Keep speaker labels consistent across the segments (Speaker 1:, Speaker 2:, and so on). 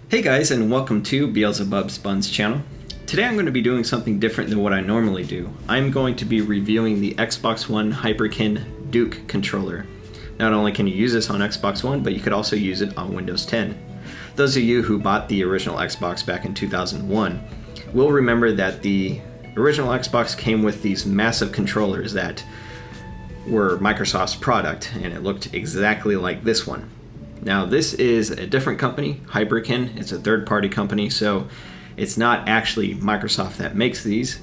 Speaker 1: Hey guys, and welcome to Beelzebub's Buns channel. Today I'm going to be doing something different than what I normally do. I'm going to be reviewing the Xbox One Hyperkin Duke controller. Not only can you use this on Xbox One, but you could also use it on Windows 10. Those of you who bought the original Xbox back in 2001 will remember that the original Xbox came with these massive controllers that were Microsoft's product, and it looked exactly like this one. Now this is a different company, Hyperkin. It's a third-party company, so it's not actually Microsoft that makes these,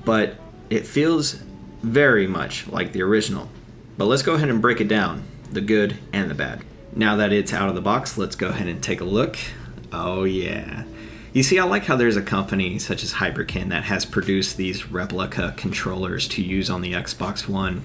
Speaker 1: but it feels very much like the original. But let's go ahead and break it down, the good and the bad. Now that it's out of the box, let's go ahead and take a look. Oh yeah. You see, I like how there's a company such as Hyperkin that has produced these replica controllers to use on the Xbox One.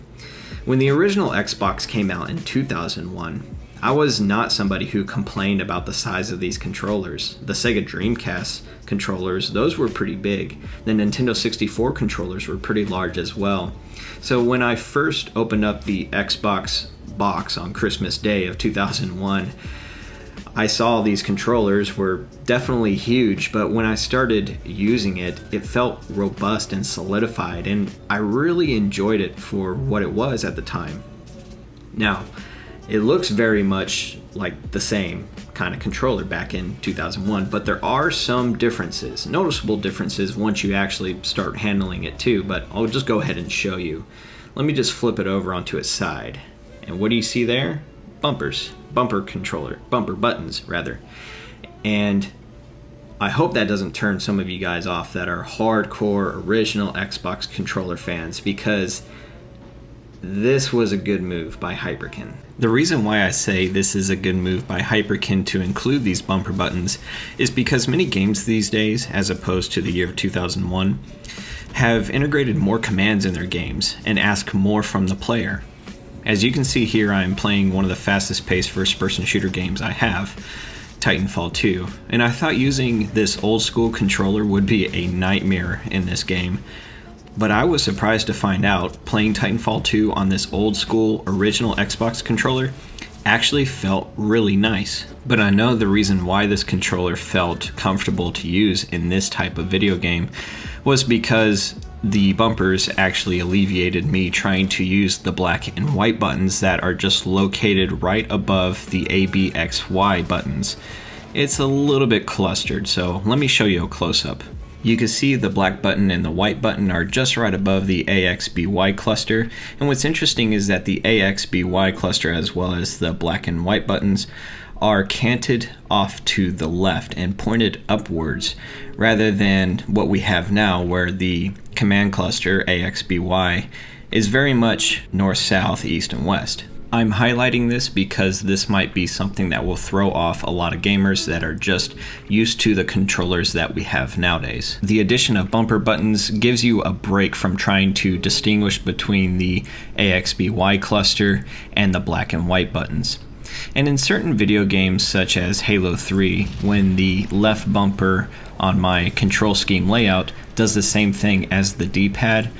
Speaker 1: When the original Xbox came out in 2001, I was not somebody who complained about the size of these controllers. The Sega Dreamcast controllers, those were pretty big. The Nintendo 64 controllers were pretty large as well. So when I first opened up the Xbox box on Christmas Day of 2001, I saw these controllers were definitely huge, but when I started using it, it felt robust and solidified, and I really enjoyed it for what it was at the time. Now, it looks very much like the same kind of controller back in 2001, but there are some differences, noticeable differences once you actually start handling it too, but I'll just go ahead and show you. Let me just flip it over onto its side. And what do you see there? Bumpers. Bumper buttons rather. And I hope that doesn't turn some of you guys off that are hardcore original Xbox controller fans, because this was a good move by Hyperkin. The reason why I say this is a good move by Hyperkin to include these bumper buttons is because many games these days, as opposed to the year 2001, have integrated more commands in their games and ask more from the player. As you can see here, I am playing one of the fastest paced first-person shooter games I have, Titanfall 2, and I thought using this old school controller would be a nightmare in this game. But I was surprised to find out playing Titanfall 2 on this old school original Xbox controller actually felt really nice. But I know the reason why this controller felt comfortable to use in this type of video game was because the bumpers actually alleviated me trying to use the black and white buttons that are just located right above the A, B, X, Y buttons. It's a little bit clustered, so let me show you a close-up. You can see the black button and the white button are just right above the AXBY cluster, and what's interesting is that the AXBY cluster as well as the black and white buttons are canted off to the left and pointed upwards, rather than what we have now where the command cluster AXBY is very much north, south, east, and west. I'm highlighting this because this might be something that will throw off a lot of gamers that are just used to the controllers that we have nowadays. The addition of bumper buttons gives you a break from trying to distinguish between the AXBY cluster and the black and white buttons. And in certain video games such as Halo 3, when the left bumper on my control scheme layout does the same thing as the D-pad,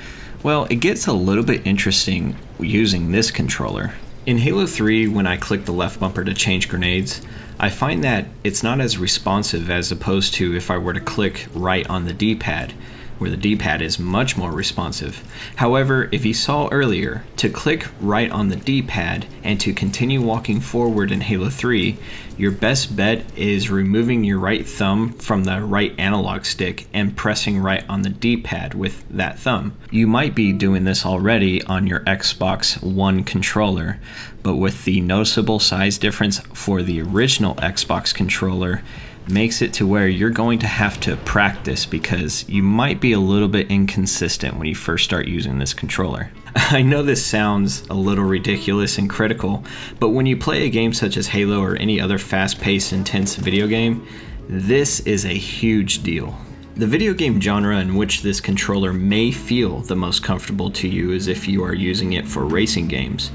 Speaker 1: well, it gets a little bit interesting using this controller. In Halo 3, when I click the left bumper to change grenades, I find that it's not as responsive as opposed to if I were to click right on the D-pad, where the D-pad is much more responsive. However, if you saw earlier, to click right on the D-pad and to continue walking forward in Halo 3, your best bet is removing your right thumb from the right analog stick and pressing right on the D-pad with that thumb. You might be doing this already on your Xbox One controller, but with the noticeable size difference for the original Xbox controller, makes it to where you're going to have to practice because you might be a little bit inconsistent when you first start using this controller. I know this sounds a little ridiculous and critical, but when you play a game such as Halo or any other fast-paced, intense video game, this is a huge deal. The video game genre in which this controller may feel the most comfortable to you is if you are using it for racing games.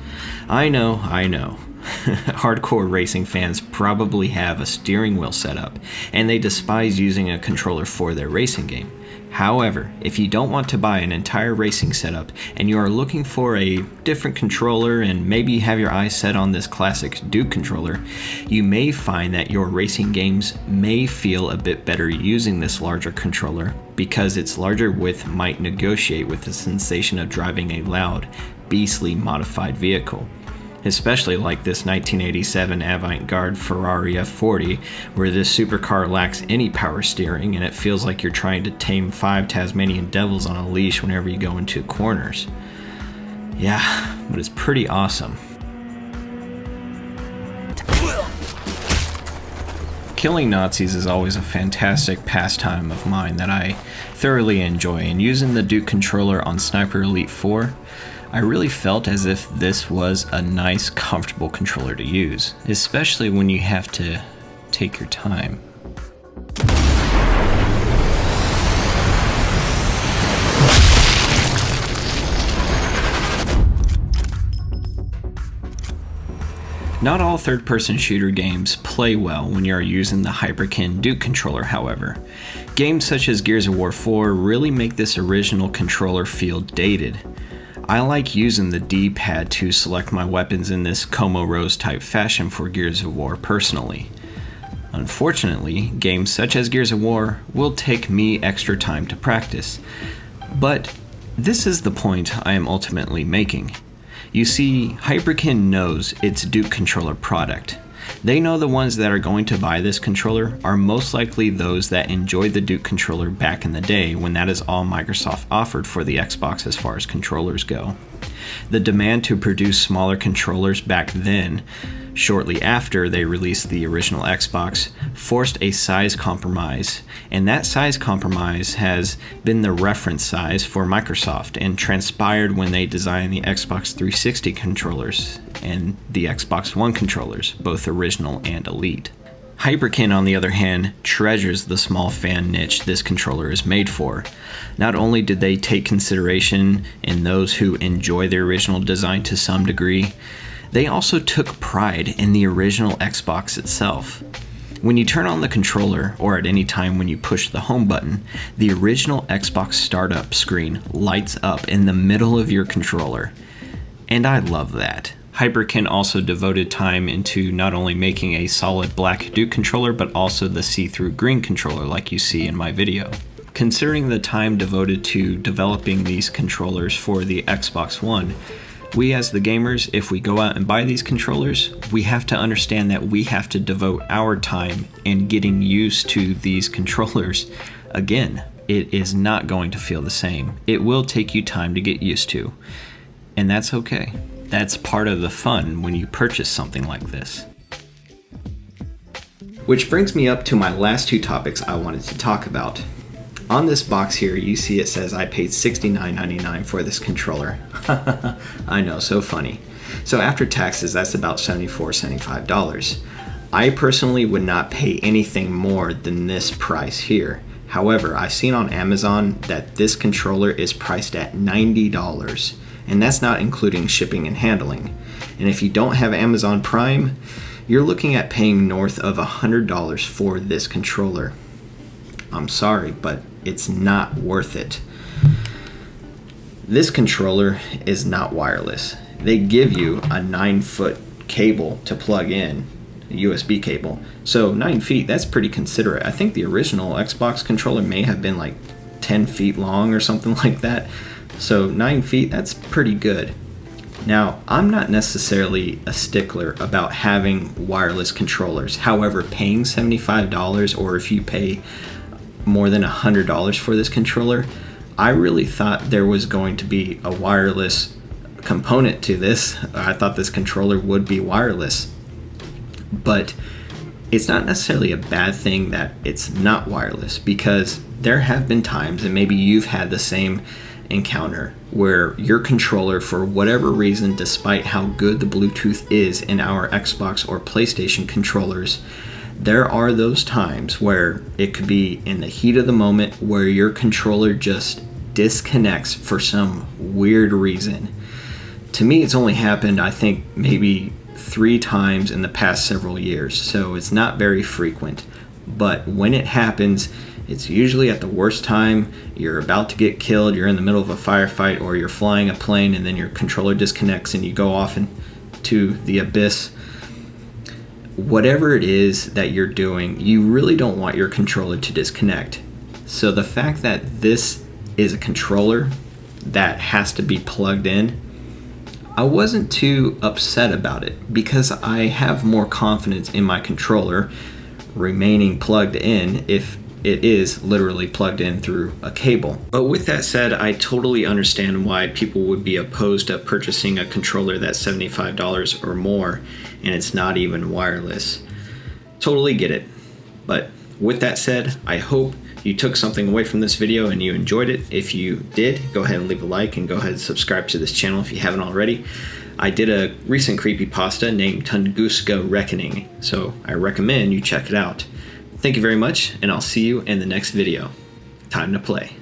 Speaker 1: I know. Hardcore racing fans probably have a steering wheel setup, and they despise using a controller for their racing game. However, if you don't want to buy an entire racing setup and you are looking for a different controller and maybe have your eyes set on this classic Duke controller, you may find that your racing games may feel a bit better using this larger controller because its larger width might negotiate with the sensation of driving a loud, beastly modified vehicle. Especially like this 1987 avant-garde Ferrari F40, where this supercar lacks any power steering and it feels like you're trying to tame 5 Tasmanian devils on a leash whenever you go into corners. Yeah, but it's pretty awesome. Killing Nazis is always a fantastic pastime of mine that I thoroughly enjoy, and using the Duke controller on Sniper Elite 4, I really felt as if this was a nice, comfortable controller to use, especially when you have to take your time. Not all third-person shooter games play well when you are using the Hyperkin Duke controller, however. Games such as Gears of War 4 really make this original controller feel dated. I like using the D-pad to select my weapons in this Como Rose type fashion for Gears of War personally. Unfortunately, games such as Gears of War will take me extra time to practice, but this is the point I am ultimately making. You see, Hyperkin knows its Duke controller product. They know the ones that are going to buy this controller are most likely those that enjoyed the Duke controller back in the day when that is all Microsoft offered for the Xbox as far as controllers go. The demand to produce smaller controllers back then, shortly after they released the original Xbox, forced a size compromise, and that size compromise has been the reference size for Microsoft and transpired when they designed the Xbox 360 controllers and the Xbox One controllers, both original and Elite. Hyperkin, on the other hand, treasures the small fan niche this controller is made for. Not only did they take consideration in those who enjoy the original design to some degree, they also took pride in the original Xbox itself. When you turn on the controller, or at any time when you push the home button, the original Xbox startup screen lights up in the middle of your controller. And I love that. Hyperkin also devoted time into not only making a solid black Duke controller, but also the see-through green controller like you see in my video. Considering the time devoted to developing these controllers for the Xbox One, we as the gamers, if we go out and buy these controllers, we have to understand that we have to devote our time in getting used to these controllers. Again, it is not going to feel the same. It will take you time to get used to, and that's okay. That's part of the fun when you purchase something like this. Which brings me up to my last two topics I wanted to talk about. On this box here, you see it says I paid $69.99 for this controller. I know, so funny. So after taxes, that's about $75. I personally would not pay anything more than this price here. However, I've seen on Amazon that this controller is priced at $90. And that's not including shipping and handling. And if you don't have Amazon Prime, you're looking at paying north of $100 for this controller. I'm sorry, but it's not worth it. This controller is not wireless. They give you a 9-foot cable to plug in, a USB cable. So 9 feet, that's pretty considerate. I think the original Xbox controller may have been like 10 feet long or something like that. So 9 feet, that's pretty good. Now, I'm not necessarily a stickler about having wireless controllers. However, paying $75, or if you pay more than $100 for this controller, I really thought there was going to be a wireless component to this. I thought this controller would be wireless. But it's not necessarily a bad thing that it's not wireless, because there have been times, and maybe you've had the same encounter, where your controller, for whatever reason, despite how good the Bluetooth is in our Xbox or PlayStation controllers, there are those times where it could be in the heat of the moment where your controller just disconnects for some weird reason. To me, it's only happened, I think, maybe 3 times in the past several years, so it's not very frequent. But when it happens, it's usually at the worst time. You're about to get killed, you're in the middle of a firefight, or you're flying a plane and then your controller disconnects and you go off into the abyss. Whatever it is that you're doing, you really don't want your controller to disconnect. So the fact that this is a controller that has to be plugged in, I wasn't too upset about it because I have more confidence in my controller remaining plugged in if it is literally plugged in through a cable. But with that said, I totally understand why people would be opposed to purchasing a controller that's $75 or more and it's not even wireless. Totally get it. But with that said, I hope you took something away from this video and you enjoyed it. If you did, go ahead and leave a like and go ahead and subscribe to this channel if you haven't already. I did a recent creepypasta named Tunguska Reckoning, so I recommend you check it out. Thank you very much, and I'll see you in the next video. Time to play.